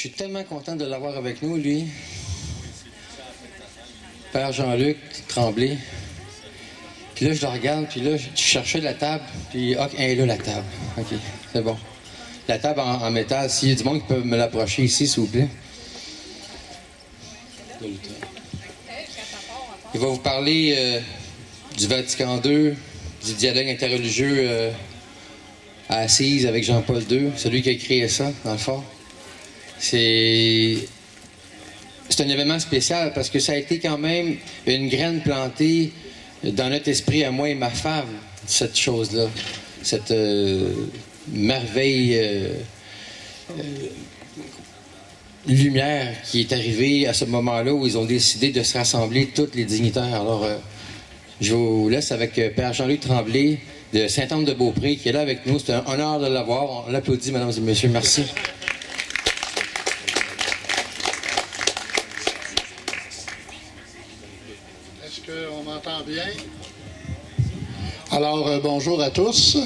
suis tellement content de l'avoir avec nous, lui. Père Jean-Luc Tremblay. Puis là, je le regarde, puis là, je cherchais la table, puis OK, elle est là, la table. OK, c'est bon. La table en métal, s'il y a du monde qui peut me l'approcher ici, s'il vous plaît. Il va vous parler du Vatican II, du dialogue interreligieux à Assise avec Jean-Paul II, celui qui a créé ça, dans le fond. C'est un événement spécial parce que ça a été quand même une graine plantée dans notre esprit, à moi et ma femme, cette chose-là, cette merveille, lumière qui est arrivée à ce moment-là où ils ont décidé de se rassembler tous les dignitaires. Alors, je vous laisse avec Père Jean-Luc Tremblay de Saint-Anne-de-Beaupré qui est là avec nous. C'est un honneur de l'avoir. On l'applaudit, mesdames et messieurs. Merci. Est-ce qu'on m'entend bien? Alors, bonjour à tous.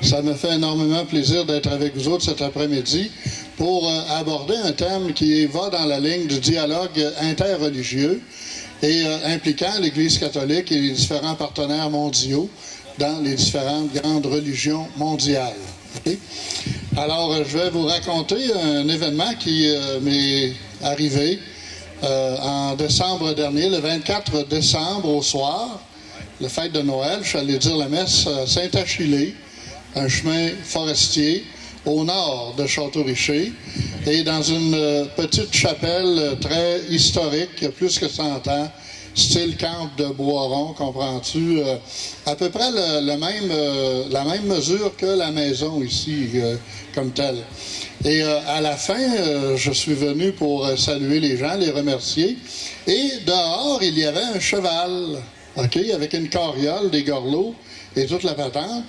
Ça me fait énormément plaisir d'être avec vous autres cet après-midi pour aborder un thème qui va dans la ligne du dialogue interreligieux et impliquant l'Église catholique et les différents partenaires mondiaux dans les différentes grandes religions mondiales. Okay? Alors, je vais vous raconter un événement qui m'est arrivé en décembre dernier, le 24 décembre au soir, la fête de Noël. Je suis allé dire la messe à Saint-Achillé, un chemin forestier au nord de Château-Richer, et dans une petite chapelle très historique, plus que 100 ans, style camp de Boiron, comprends-tu? À peu près la même mesure que la maison ici, comme telle. Et à la fin, je suis venu pour saluer les gens, les remercier. Et dehors, il y avait un cheval, OK, avec une carriole, des gorlots et toute la patente.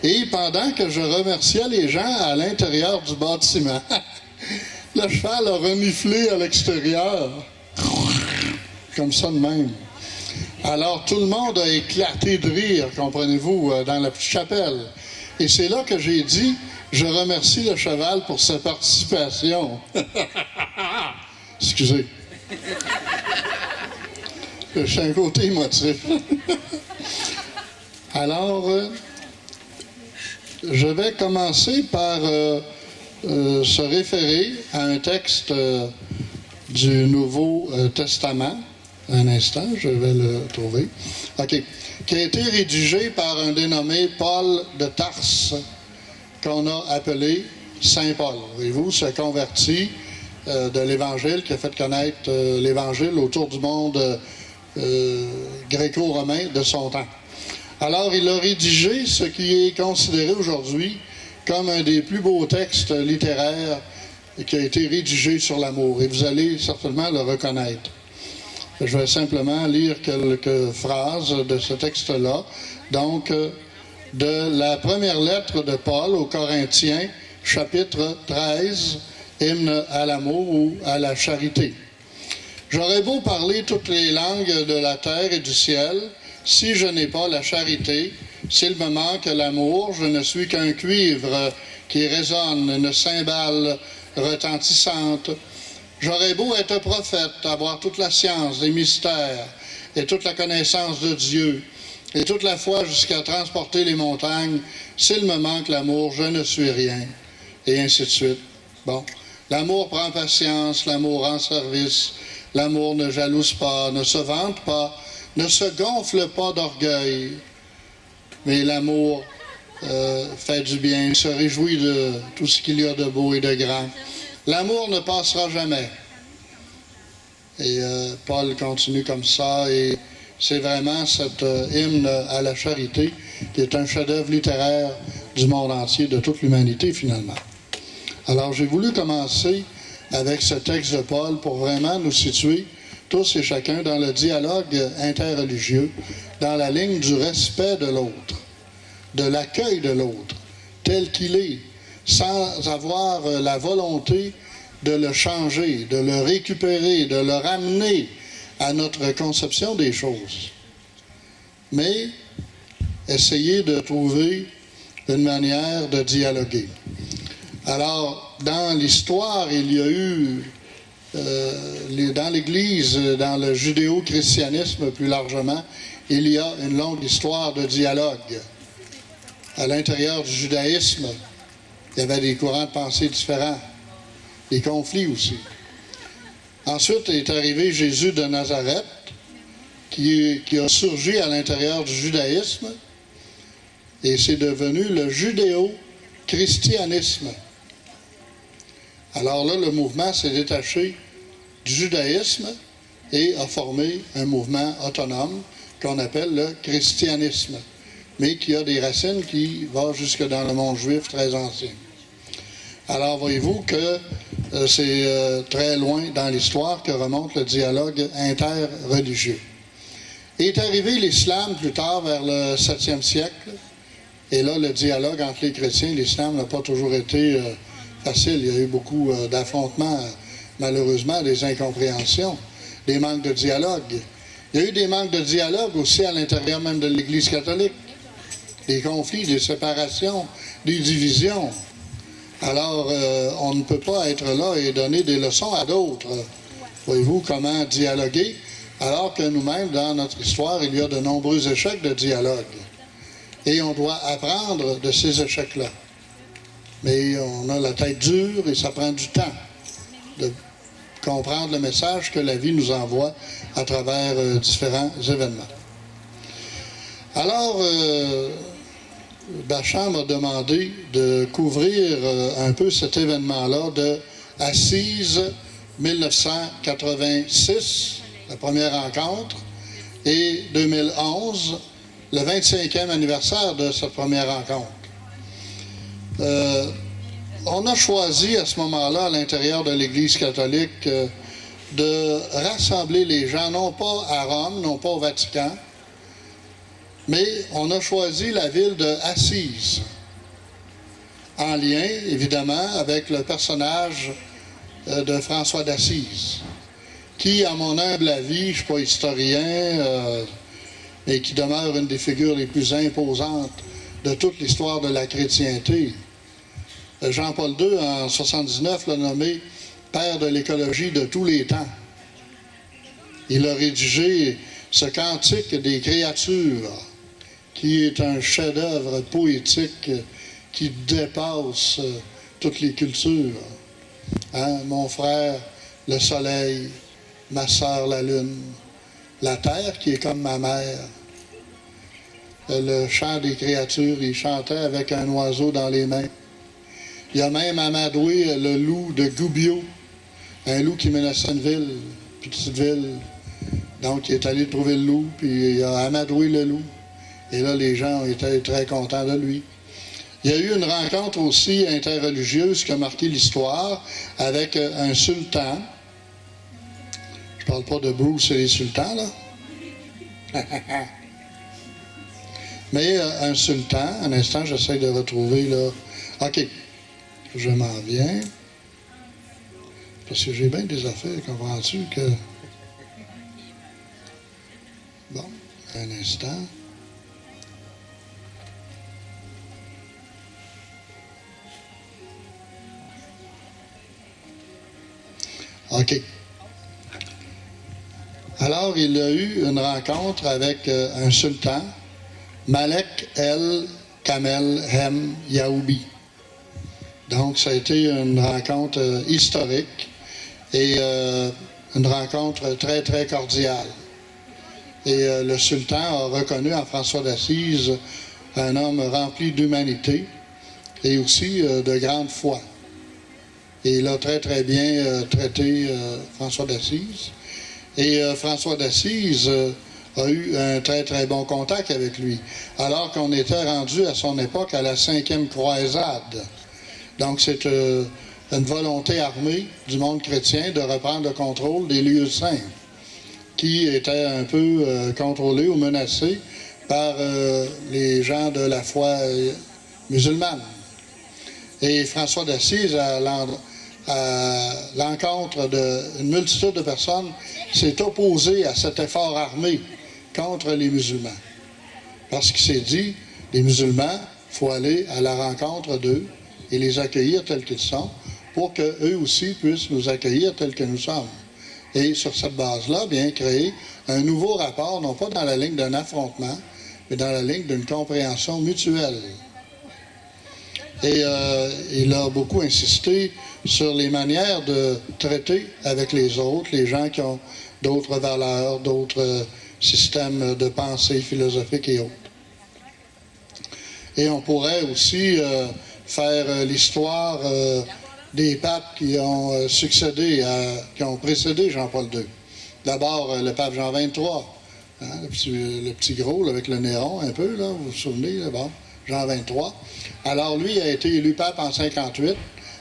Et pendant que je remerciais les gens à l'intérieur du bâtiment, le cheval a reniflé à l'extérieur. Comme ça de même. Alors, tout le monde a éclaté de rire, comprenez-vous, dans la petite chapelle. Et c'est là que j'ai dit, je remercie le cheval pour sa participation. Excusez. J'ai un côté émotif. Alors, je vais commencer par se référer à un texte du Nouveau Testament. Un instant, je vais le trouver. OK. Qui a été rédigé par un dénommé Paul de Tarse, qu'on a appelé Saint Paul. Voyez-vous, s'est converti de l'Évangile, qui a fait connaître l'Évangile autour du monde gréco-romain de son temps. Alors, il a rédigé ce qui est considéré aujourd'hui comme un des plus beaux textes littéraires qui a été rédigé sur l'amour. Et vous allez certainement le reconnaître. Je vais simplement lire quelques phrases de ce texte-là. Donc, de la première lettre de Paul aux Corinthiens, chapitre 13, hymne à l'amour ou à la charité. J'aurais beau parler toutes les langues de la terre et du ciel, si je n'ai pas la charité, s'il me manque l'amour, je ne suis qu'un cuivre qui résonne, une cymbale retentissante. J'aurais beau être prophète, avoir toute la science des mystères et toute la connaissance de Dieu et toute la foi jusqu'à transporter les montagnes, s'il me manque l'amour, je ne suis rien. Et ainsi de suite. Bon. L'amour prend patience, l'amour rend service, l'amour ne jalouse pas, ne se vante pas, ne se gonfle pas d'orgueil, mais l'amour fait du bien, se réjouit de tout ce qu'il y a de beau et de grand. L'amour ne passera jamais. Et Paul continue comme ça, et c'est vraiment cet hymne à la charité qui est un chef-d'œuvre littéraire du monde entier, de toute l'humanité finalement. Alors j'ai voulu commencer avec ce texte de Paul pour vraiment nous situer tous et chacun dans le dialogue interreligieux, dans la ligne du respect de l'autre, de l'accueil de l'autre, tel qu'il est, sans avoir la volonté de le changer, de le récupérer, de le ramener à notre conception des choses. Mais essayer de trouver une manière de dialoguer. Alors, dans l'histoire, il y a eu, dans l'Église, dans le judéo-christianisme plus largement, il y a une longue histoire de dialogue. À l'intérieur du judaïsme, il y avait des courants de pensée différents, des conflits aussi. Ensuite est arrivé Jésus de Nazareth, qui a surgi à l'intérieur du judaïsme, et c'est devenu le judéo-christianisme. Alors là, le mouvement s'est détaché du judaïsme et a formé un mouvement autonome qu'on appelle le christianisme, mais qui a des racines qui vont jusque dans le monde juif très ancien. Alors voyez-vous que c'est très loin dans l'histoire que remonte le dialogue interreligieux. Est arrivé l'islam plus tard, vers le 7e siècle, et là, le dialogue entre les chrétiens et l'islam n'a pas toujours été facile. Il y a eu beaucoup d'affrontements, malheureusement, des incompréhensions, des manques de dialogue. Il y a eu des manques de dialogue aussi à l'intérieur même de l'Église catholique. Des conflits, des séparations, des divisions. Alors, on ne peut pas être là et donner des leçons à d'autres. Voyez-vous comment dialoguer, alors que nous-mêmes, dans notre histoire, il y a de nombreux échecs de dialogue. Et on doit apprendre de ces échecs-là. Mais on a la tête dure et ça prend du temps de comprendre le message que la vie nous envoie à travers différents événements. Alors, Bacham m'a demandé de couvrir un peu cet événement-là de Assise 1986, la première rencontre, et 2011, le 25e anniversaire de cette première rencontre. On a choisi à ce moment-là, à l'intérieur de l'Église catholique, de rassembler les gens, non pas à Rome, non pas au Vatican, mais on a choisi la ville de Assise, en lien, évidemment, avec le personnage de François d'Assise, qui, à mon humble avis, je ne suis pas historien, mais qui demeure une des figures les plus imposantes de toute l'histoire de la chrétienté. Jean-Paul II, en 1979, l'a nommé « Père de l'écologie de tous les temps ». Il a rédigé ce cantique des créatures, qui est un chef-d'œuvre poétique qui dépasse toutes les cultures. Hein? Mon frère, le soleil, ma sœur, la lune, la terre qui est comme ma mère. Le chant des créatures, il chantait avec un oiseau dans les mains. Il y a même amadoué le loup de Gubbio, un loup qui menaçait une ville, une petite ville. Donc, il est allé trouver le loup, puis il a amadoué le loup. Et là, les gens ont été très contents de lui. Il y a eu une rencontre aussi interreligieuse qui a marqué l'histoire avec un sultan. Je parle pas de Bruce et les sultans, là. Mais un sultan, un instant, j'essaie de retrouver, là. OK, je m'en viens. Parce que j'ai bien des affaires, comprends-tu, que... Bon, un instant. OK. Alors, il a eu une rencontre avec un sultan, Malek El Kamel Hem Yaoubi. Donc, ça a été une rencontre historique et une rencontre très, très cordiale. Et le sultan a reconnu en François d'Assise un homme rempli d'humanité et aussi de grande foi. Et il a très, très bien traité François d'Assise. Et François d'Assise a eu un très, très bon contact avec lui, alors qu'on était rendu à son époque à la 5e croisade. Donc, c'est une volonté armée du monde chrétien de reprendre le contrôle des lieux saints, qui étaient un peu contrôlés ou menacés par les gens de la foi musulmane. Et François d'Assise, à l'encontre d'une multitude de personnes, s'est opposé à cet effort armé contre les musulmans. Parce qu'il s'est dit, les musulmans, il faut aller à la rencontre d'eux et les accueillir tels qu'ils sont, pour qu'eux aussi puissent nous accueillir tels que nous sommes. Et sur cette base-là, bien créer un nouveau rapport, non pas dans la ligne d'un affrontement, mais dans la ligne d'une compréhension mutuelle. Et il a beaucoup insisté sur les manières de traiter avec les autres, les gens qui ont d'autres valeurs, d'autres systèmes de pensée philosophiques et autres. Et on pourrait aussi faire l'histoire des papes qui ont qui ont précédé Jean-Paul II. D'abord, le pape Jean XXIII, hein, le petit gros là, avec le néon un peu, là, vous vous souvenez, là, bon, Jean XXIII. Alors, lui a été élu pape en 58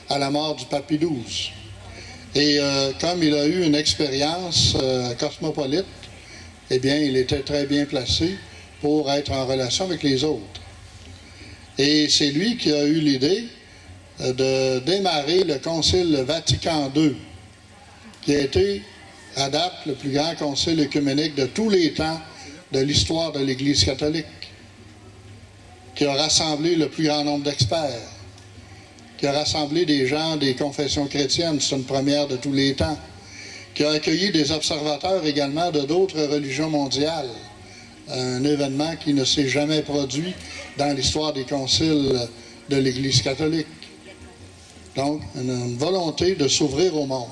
à la mort du pape Pie XII. Et comme il a eu une expérience cosmopolite, eh bien, il était très bien placé pour être en relation avec les autres. Et c'est lui qui a eu l'idée de démarrer le Concile Vatican II, qui a été, à date, le plus grand concile œcuménique de tous les temps de l'histoire de l'Église catholique, qui a rassemblé le plus grand nombre d'experts, qui a rassemblé des gens des confessions chrétiennes, c'est une première de tous les temps, qui a accueilli des observateurs également de d'autres religions mondiales, un événement qui ne s'est jamais produit dans l'histoire des conciles de l'Église catholique. Donc, une volonté de s'ouvrir au monde.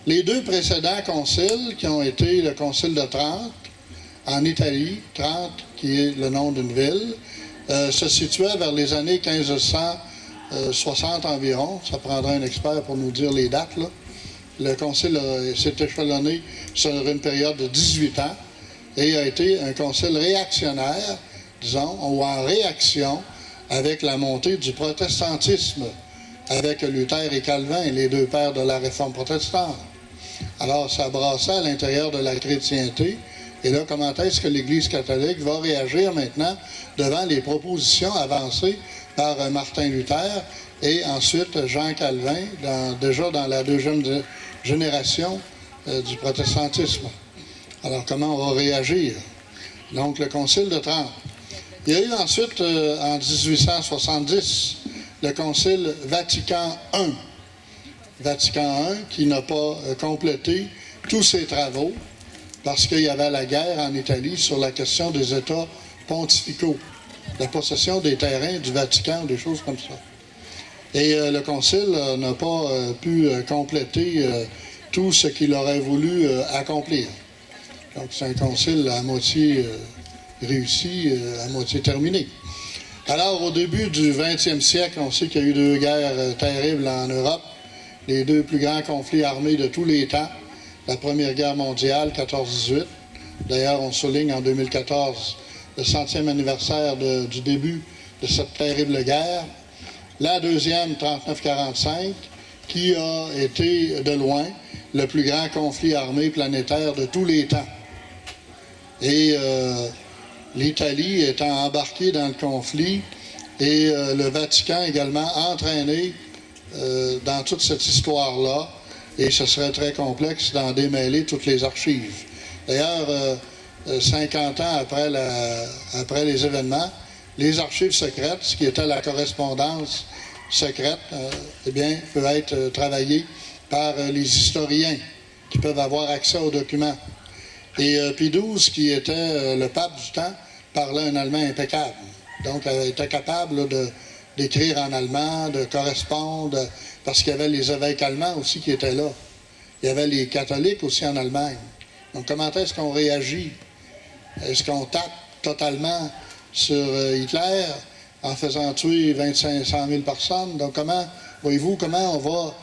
Les deux précédents conciles, qui ont été le concile de Trente, en Italie, Trente, qui est le nom d'une ville, se situaient vers les années 1560 environ. Ça prendra un expert pour nous dire les dates, là. Le concile s'est échelonné sur une période de 18 ans et a été un concile réactionnaire, disons, ou en réaction avec la montée du protestantisme, avec Luther et Calvin, les deux pères de la réforme protestante. Alors, ça brassait à l'intérieur de la chrétienté. Et là, comment est-ce que l'Église catholique va réagir maintenant devant les propositions avancées par Martin Luther et ensuite Jean Calvin, déjà dans la deuxième génération du protestantisme. Alors, comment on va réagir? Donc, le Concile de Trente. Il y a eu ensuite, en 1870, le Concile Vatican I. Vatican I qui n'a pas complété tous ses travaux parce qu'il y avait la guerre en Italie sur la question des États pontificaux, la possession des terrains du Vatican, des choses comme ça. Et le Concile n'a pas pu compléter tout ce qu'il aurait voulu accomplir. Donc c'est un concile à moitié réussi, à moitié terminé. Alors, au début du 20e siècle, on sait qu'il y a eu deux guerres terribles en Europe, les deux plus grands conflits armés de tous les temps. La Première Guerre mondiale, 14-18. D'ailleurs, on souligne en 2014 le 100e anniversaire du début de cette terrible guerre. La deuxième, 39-45, qui a été, de loin, le plus grand conflit armé planétaire de tous les temps. Et l'Italie étant embarquée dans le conflit et le Vatican également entraîné dans toute cette histoire-là. Et ce serait très complexe d'en démêler toutes les archives. D'ailleurs, 50 ans après les événements, les archives secrètes, ce qui était la correspondance secrète, eh bien, peut être travaillée par les historiens qui peuvent avoir accès aux documents. Et Pie XII, qui était le pape du temps, parlait un allemand impeccable. Donc, il était capable d'écrire en allemand, de correspondre, parce qu'il y avait les évêques allemands aussi qui étaient là. Il y avait les catholiques aussi en Allemagne. Donc, comment est-ce qu'on réagit? Est-ce qu'on tape totalement sur Hitler en faisant tuer 2500 000 personnes? Donc, voyez-vous, comment on va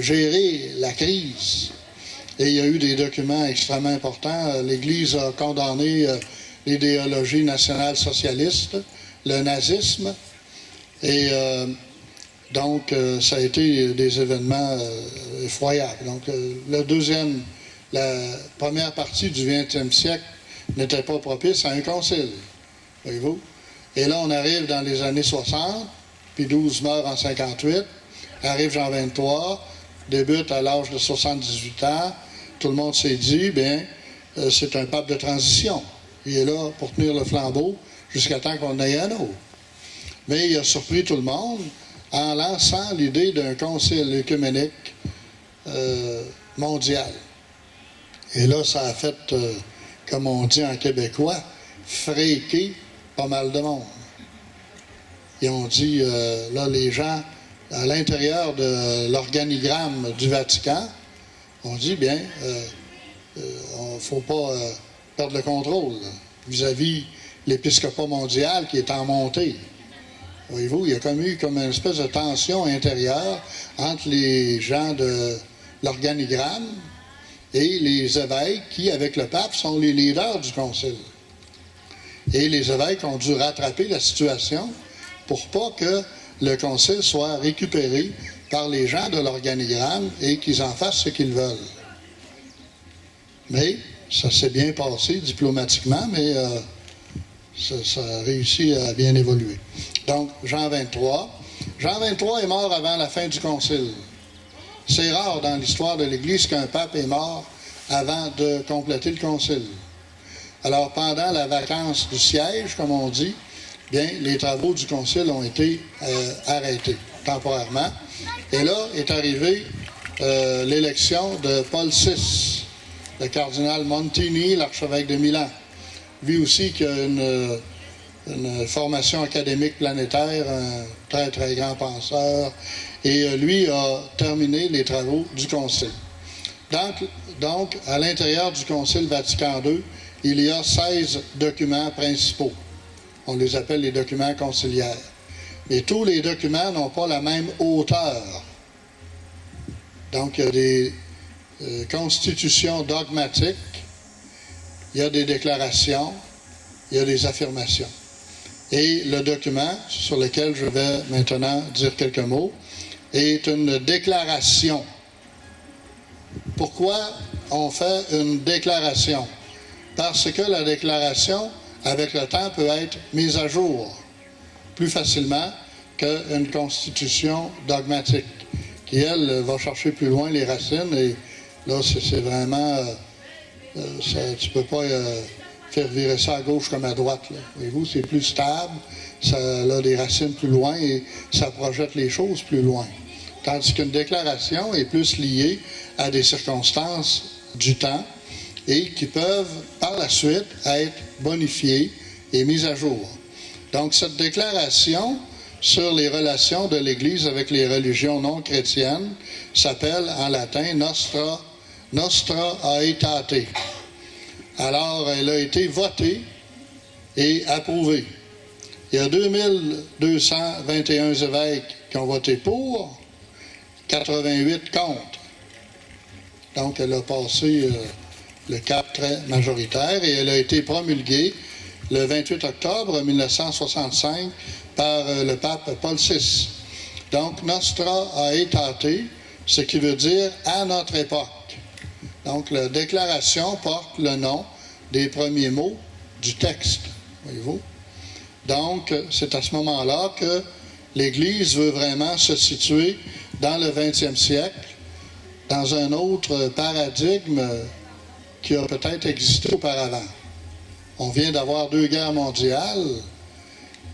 gérer la crise? Et il y a eu des documents extrêmement importants. L'Église a condamné l'idéologie nationale socialiste, le nazisme, et donc ça a été des événements effroyables. Donc la première partie du 20e siècle n'était pas propice à un concile, voyez-vous. Et là, on arrive dans les années 60, puis XII meurt en 58, arrive Jean XXIII, débute à l'âge de 78 ans. Tout le monde s'est dit, bien, c'est un pape de transition. Il est là pour tenir le flambeau jusqu'à temps qu'on ait un autre. Mais il a surpris tout le monde en lançant l'idée d'un concile œcuménique mondial. Et là, ça a fait, comme on dit en québécois, fréquer pas mal de monde. Ils ont dit, là, les gens, à l'intérieur de l'organigramme du Vatican, ont dit, bien, il ne faut pas perdre le contrôle là, vis-à-vis l'épiscopat mondial qui est en montée. Voyez-vous, il y a comme eu comme une espèce de tension intérieure entre les gens de l'organigramme et les évêques qui, avec le pape, sont les leaders du concile. Et les évêques ont dû rattraper la situation pour pas que le concile soit récupéré par les gens de l'organigramme et qu'ils en fassent ce qu'ils veulent. Mais ça s'est bien passé diplomatiquement, mais ça a réussi à bien évoluer. Donc, Jean 23. Jean 23 est mort avant la fin du concile. C'est rare dans l'histoire de l'Église qu'un pape est mort avant de compléter le concile. Alors, pendant la vacance du siège, comme on dit, bien, les travaux du concile ont été arrêtés temporairement. Et là est arrivée l'élection de Paul VI, le cardinal Montini, l'archevêque de Milan. Lui aussi qui a une formation académique planétaire, un très, très grand penseur, et lui a terminé les travaux du concile. Donc, à l'intérieur du concile Vatican II, il y a 16 documents principaux. On les appelle les documents conciliaires. Mais tous les documents n'ont pas la même hauteur. Donc, il y a des constitutions dogmatiques, il y a des déclarations, il y a des affirmations. Et le document sur lequel je vais maintenant dire quelques mots est une déclaration. Pourquoi on fait une déclaration? Parce que la déclaration, avec le temps, peut être mise à jour plus facilement qu'une constitution dogmatique, qui, elle, va chercher plus loin les racines. Et là, c'est vraiment... tu ne peux pas faire virer ça à gauche comme à droite. Là. Voyez-vous, c'est plus stable, ça a des racines plus loin et ça projette les choses plus loin. Tandis qu'une déclaration est plus liée à des circonstances du temps et qui peuvent, par la suite, être bonifiées et mises à jour. Donc, cette déclaration sur les relations de l'Église avec les religions non chrétiennes s'appelle en latin Nostra Aetate. Alors, elle a été votée et approuvée. Il y a 2221 évêques qui ont voté pour, 88 contre. Donc, elle a passé le cap très majoritaire et elle a été promulguée le 28 octobre 1965 par le pape Paul VI. Donc, Nostra Aetate, ce qui veut dire « à notre époque ». Donc, la déclaration porte le nom des premiers mots du texte, voyez-vous. Donc, c'est à ce moment-là que l'Église veut vraiment se situer dans le 20e siècle, dans un autre paradigme qui a peut-être existé auparavant. On vient d'avoir 2 guerres mondiales.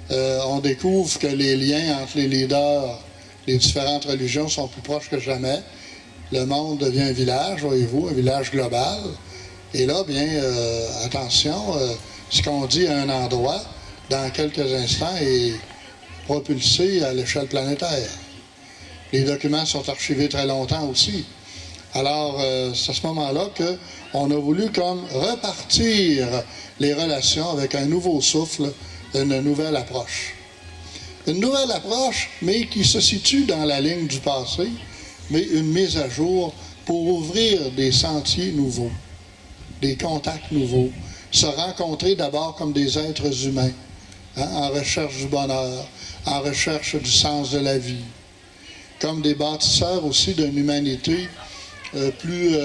On découvre que les liens entre les leaders, les différentes religions sont plus proches que jamais. Le monde devient un village, voyez-vous, un village global. Et là, bien, attention, ce qu'on dit à un endroit, dans quelques instants, est propulsé à l'échelle planétaire. Les documents sont archivés très longtemps aussi. Alors, c'est à ce moment-là qu'on a voulu comme repartir les relations avec un nouveau souffle, une nouvelle approche. Une nouvelle approche, mais qui se situe dans la ligne du passé, mais une mise à jour pour ouvrir des sentiers nouveaux, des contacts nouveaux, se rencontrer d'abord comme des êtres humains, en recherche du bonheur, en recherche du sens de la vie, comme des bâtisseurs aussi d'une humanité plus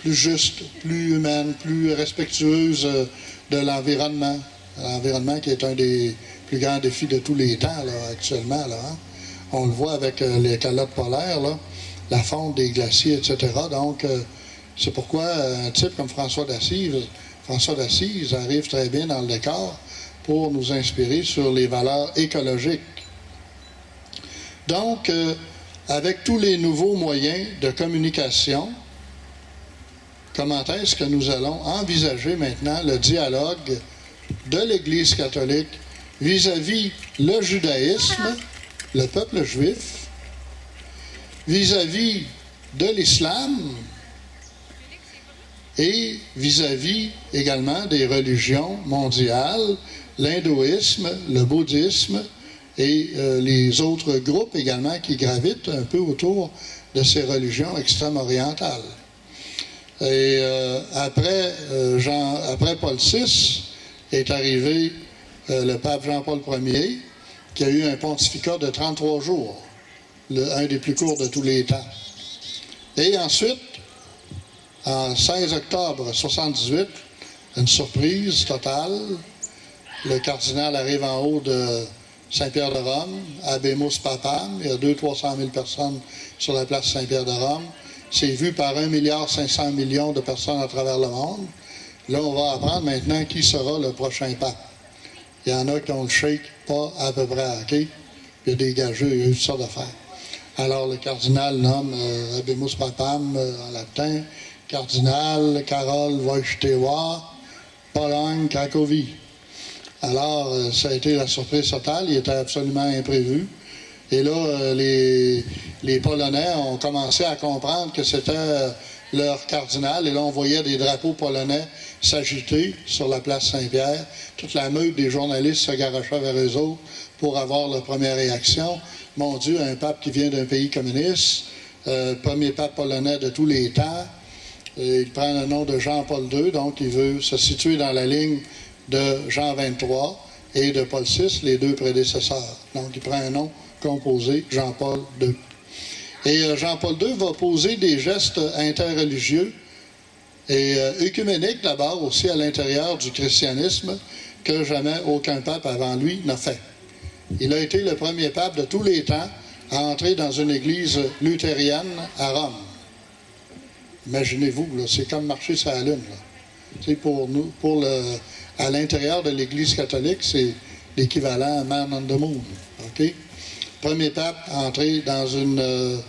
juste, plus humaine, plus respectueuse de l'environnement. L'environnement qui est un des plus grands défis de tous les temps là, actuellement. Là, hein? On le voit avec les calottes polaires, là, la fonte des glaciers, etc. Donc, c'est pourquoi un type comme François d'Assise arrive très bien dans le décor pour nous inspirer sur les valeurs écologiques. Donc, avec tous les nouveaux moyens de communication, comment est-ce que nous allons envisager maintenant le dialogue de l'Église catholique vis-à-vis le judaïsme, le peuple juif, vis-à-vis de l'islam et vis-à-vis également des religions mondiales, l'hindouisme, le bouddhisme et les autres groupes également qui gravitent un peu autour de ces religions extrême-orientales. Et après Paul VI est arrivé le pape Jean-Paul Ier, qui a eu un pontificat de 33 jours, un des plus courts de tous les temps. Et ensuite, en 16 octobre 1978, une surprise totale, le cardinal arrive en haut de Saint-Pierre de Rome, Habemus Papam, il y a 200 000 à 300 000 personnes sur la place Saint-Pierre de Rome. C'est vu par 1,5 milliard de personnes à travers le monde. Là, on va apprendre maintenant qui sera le prochain pape. Il y en a qui ont le shake pas à peu près hacké. Il y a des gageux, il y a eu toutes sortes d'affaires. Alors, le cardinal nomme Habemus Papam en latin, cardinal Karol Wojtyła, Pologne, Cracovie. Alors, ça a été la surprise totale. Il était absolument imprévu. Et là, les Polonais ont commencé à comprendre que c'était leur cardinal. Et là, on voyait des drapeaux polonais s'agiter sur la place Saint-Pierre. Toute la meute des journalistes se garochait vers eux autres pour avoir leur première réaction. Mon Dieu, un pape qui vient d'un pays communiste, premier pape polonais de tous les temps. Il prend le nom de Jean-Paul II, donc il veut se situer dans la ligne de Jean XXIII et de Paul VI, les deux prédécesseurs. Donc, il prend un nom composé, Jean-Paul II. Et Jean-Paul II va poser des gestes interreligieux et œcuméniques d'abord aussi à l'intérieur du christianisme que jamais aucun pape avant lui n'a fait. Il a été le premier pape de tous les temps à entrer dans une église luthérienne à Rome. Imaginez-vous, là, c'est comme marcher sur la Lune. Là. Pour nous, à l'intérieur de l'Église catholique, c'est l'équivalent à Man on the Moon. Okay? Premier pape à entrer dans une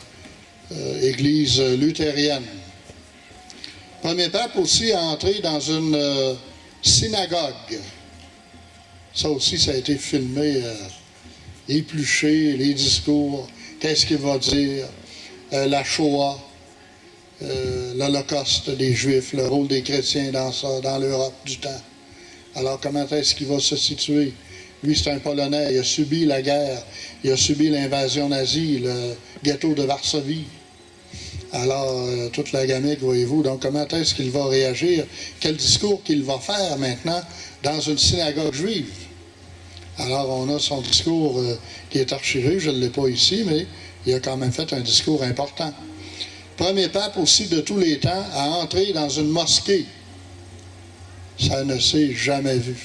église luthérienne. Premier pape aussi à entrer dans une synagogue. Ça aussi, ça a été filmé, épluché, les discours, qu'est-ce qu'il va dire, la Shoah, l'Holocauste des Juifs, le rôle des chrétiens dans ça, dans l'Europe du temps. Alors, comment est-ce qu'il va se situer? Lui, c'est un Polonais, il a subi la guerre, il a subi l'invasion nazie, le ghetto de Varsovie. Alors, toute la gamique, voyez-vous. Donc, comment est-ce qu'il va réagir? Quel discours qu'il va faire maintenant dans une synagogue juive? Alors, on a son discours qui est archivé, je ne l'ai pas ici, mais il a quand même fait un discours important. Premier pape aussi de tous les temps à entrer dans une mosquée. Ça ne s'est jamais vu.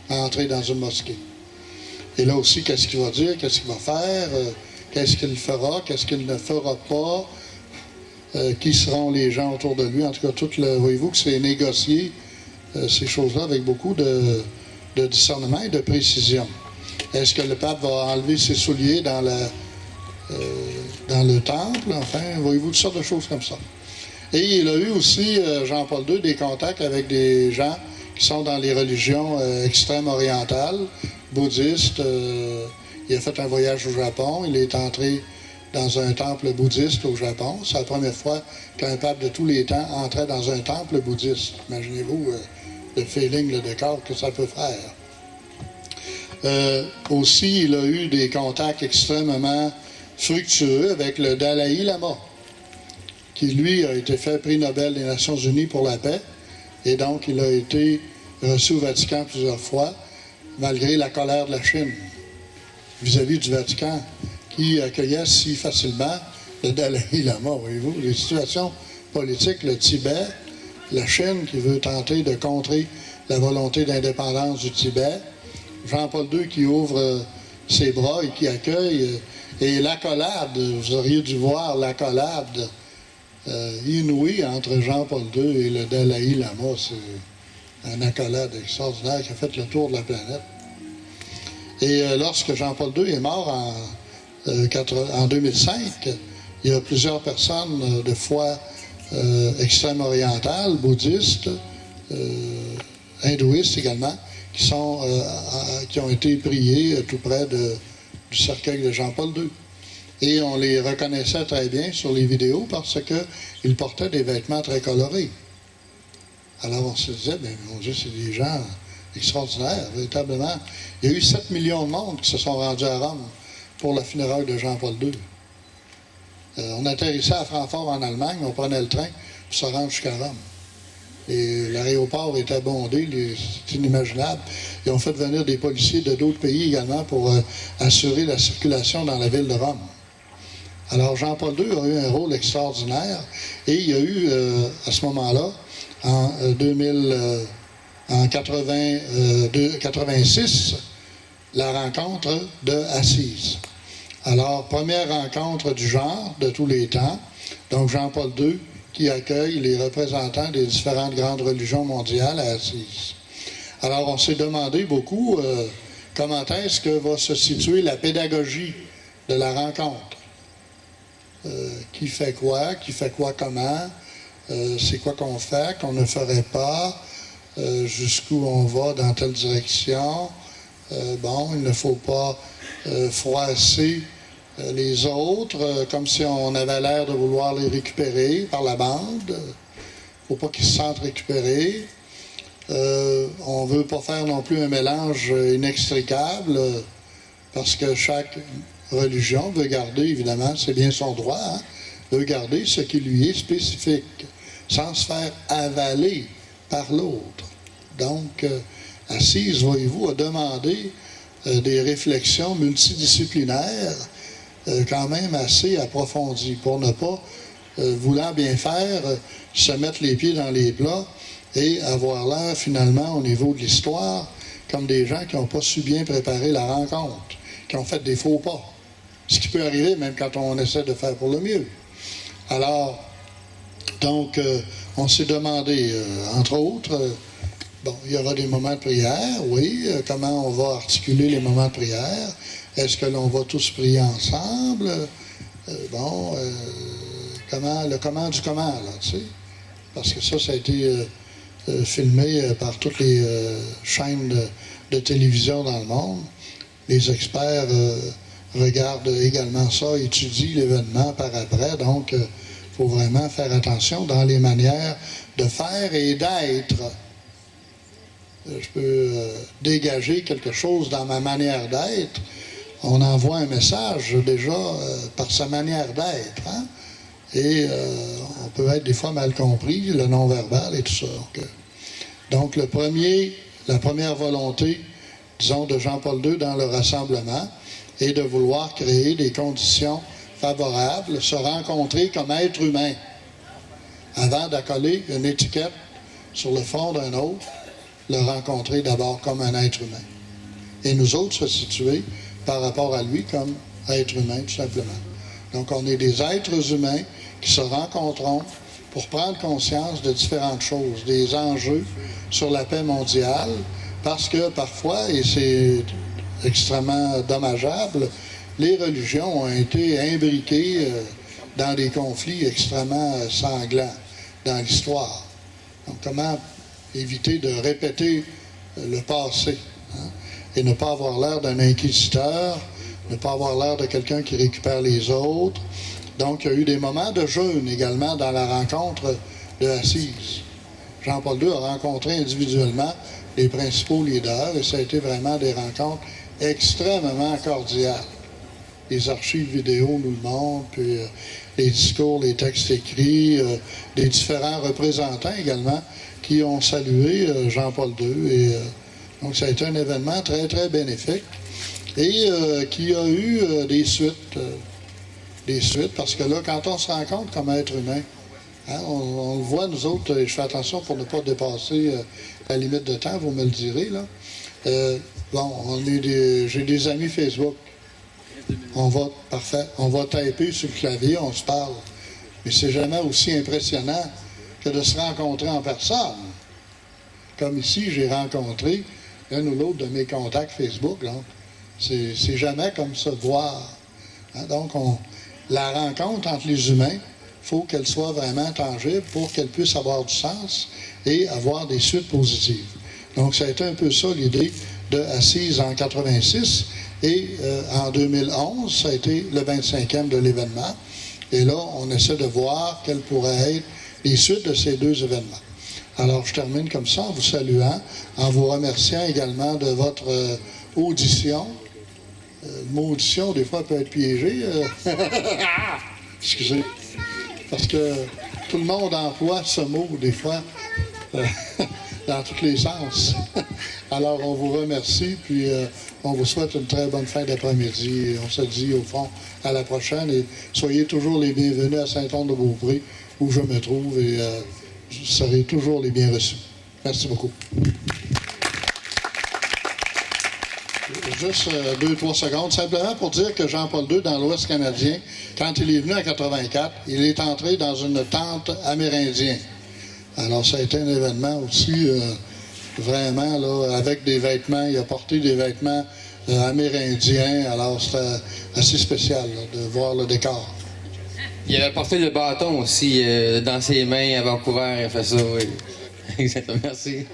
Entrer dans une mosquée. Et là aussi, qu'est-ce qu'il va dire, qu'est-ce qu'il va faire, qu'est-ce qu'il fera, qu'est-ce qu'il ne fera pas, qui seront les gens autour de lui. En tout cas, voyez-vous que c'est négocié, ces choses-là, avec beaucoup de discernement et de précision. Est-ce que le pape va enlever ses souliers dans le temple? Enfin, voyez-vous, toutes sortes de choses comme ça. Et il a eu aussi, Jean-Paul II, des contacts avec des gens qui sont dans les religions extrême-orientales, bouddhistes. Il a fait un voyage au Japon. Il est entré dans un temple bouddhiste au Japon. C'est la première fois qu'un pape de tous les temps entrait dans un temple bouddhiste. Imaginez-vous le feeling, le décor que ça peut faire. Aussi, il a eu des contacts extrêmement fructueux avec le Dalai Lama, qui, lui, a été fait prix Nobel des Nations Unies pour la paix. Et donc, il a été reçu au Vatican plusieurs fois, malgré la colère de la Chine vis-à-vis du Vatican, qui accueillait si facilement le Dalai Lama, voyez-vous. Les situations politiques, le Tibet, la Chine qui veut tenter de contrer la volonté d'indépendance du Tibet, Jean-Paul II qui ouvre ses bras et qui accueille, et l'accolade, vous auriez dû voir l'accolade inouïe entre Jean-Paul II et le Dalai Lama. C'est un accolade extraordinaire qui a fait le tour de la planète. Et lorsque Jean-Paul II est mort en 2005, il y a plusieurs personnes de foi extrême-orientale, bouddhistes, hindouistes également, qui ont été priés tout près du cercueil de Jean-Paul II. Et on les reconnaissait très bien sur les vidéos parce qu'ils portaient des vêtements très colorés. Alors on se disait, bien mon Dieu, c'est des gens extraordinaires, véritablement. Il y a eu 7 millions de monde qui se sont rendus à Rome pour la funéraille de Jean-Paul II. On atterrissait à Francfort en Allemagne, on prenait le train pour se rendre jusqu'à Rome. Et l'aéroport était bondé, c'est inimaginable. Ils ont fait venir des policiers de d'autres pays également pour assurer la circulation dans la ville de Rome. Alors Jean-Paul II a eu un rôle extraordinaire et il y a eu à ce moment-là, en 86, la rencontre de Assise. Alors, première rencontre du genre de tous les temps. Donc Jean-Paul II qui accueille les représentants des différentes grandes religions mondiales à Assise. Alors, on s'est demandé beaucoup comment est-ce que va se situer la pédagogie de la rencontre. Qui fait quoi comment, c'est quoi qu'on fait, qu'on ne ferait pas, jusqu'où on va dans telle direction. Il ne faut pas froisser les autres, comme si on avait l'air de vouloir les récupérer par la bande. Il ne faut pas qu'ils se sentent récupérés. On ne veut pas faire non plus un mélange inextricable, parce que chaque religion veut garder, évidemment, c'est bien son droit, veut garder ce qui lui est spécifique, sans se faire avaler par l'autre. Donc, Assise, voyez-vous, a demandé des réflexions multidisciplinaires quand même assez approfondies pour ne pas, voulant bien faire, se mettre les pieds dans les plats et avoir l'air finalement au niveau de l'histoire comme des gens qui n'ont pas su bien préparer la rencontre, qui ont fait des faux pas. Ce qui peut arriver même quand on essaie de faire pour le mieux. Alors, donc, on s'est demandé, entre autres, il y aura des moments de prière, oui. Comment on va articuler les moments de prière? Est-ce que l'on va tous prier ensemble? Comment du comment, là, tu sais? Parce que ça a été filmé par toutes les chaînes de télévision dans le monde. Les experts regardent également ça, étudient l'événement par après. Donc, il faut vraiment faire attention dans les manières de faire et d'être. Je peux dégager quelque chose dans ma manière d'être. On envoie un message déjà par sa manière d'être. Hein? Et on peut être des fois mal compris, le non-verbal et tout ça. Donc, la première volonté, disons, de Jean-Paul II dans le rassemblement est de vouloir créer des conditions favorables, se rencontrer comme être humain, avant d'accoler une étiquette sur le front d'un autre, le rencontrer d'abord comme un être humain. Et nous autres se situer par rapport à lui comme être humain, tout simplement. Donc, on est des êtres humains qui se rencontrons pour prendre conscience de différentes choses, des enjeux sur la paix mondiale, parce que parfois, et c'est extrêmement dommageable, les religions ont été imbriquées dans des conflits extrêmement sanglants dans l'histoire. Donc, comment éviter de répéter le passé, hein, et ne pas avoir l'air d'un inquisiteur, ne pas avoir l'air de quelqu'un qui récupère les autres. Donc, il y a eu des moments de jeûne également dans la rencontre de Assise. Jean-Paul II a rencontré individuellement les principaux leaders et ça a été vraiment des rencontres extrêmement cordiales. Les archives vidéo nous le montrent, puis les discours, les textes écrits, des différents représentants également qui ont salué Jean-Paul II. Et donc, ça a été un événement très, très bénéfique et qui a eu des suites. Parce que là, quand on se rencontre comme être humain, hein, on le voit, nous autres, et je fais attention pour ne pas dépasser la limite de temps, vous me le direz, là. J'ai des amis Facebook. On va taper sur le clavier, on se parle. Mais c'est jamais aussi impressionnant que de se rencontrer en personne. Comme ici, j'ai rencontré un ou l'autre de mes contacts Facebook. C'est jamais comme se voir Hein, donc, la rencontre entre les humains, il faut qu'elle soit vraiment tangible pour qu'elle puisse avoir du sens et avoir des suites positives. Donc, ça a été un peu ça l'idée de Assise en 86 et en 2011, ça a été le 25e de l'événement. Et là, on essaie de voir quelles pourraient être les suites de ces deux événements. Alors, je termine comme ça en vous saluant, en vous remerciant également de votre audition. Le mot audition, des fois, peut être piégé. Excusez. Parce que tout le monde emploie ce mot, des fois, dans tous les sens. Alors, on vous remercie, puis on vous souhaite une très bonne fin d'après-midi. On se dit, au fond, à la prochaine. Et soyez toujours les bienvenus à Saint-Anne-de-Beaupré, où je me trouve, et vous serez toujours les bien reçus. Merci beaucoup. Juste 2-3 secondes, simplement pour dire que Jean-Paul II, dans l'Ouest canadien, quand il est venu en 84, il est entré dans une tente amérindienne. Alors, ça a été un événement aussi, vraiment, là, avec des vêtements. Il a porté des vêtements amérindiens. Alors, c'était assez spécial là, de voir le décor. Il avait porté le bâton aussi dans ses mains à Vancouver. Il a fait ça, oui. Exactement. Merci.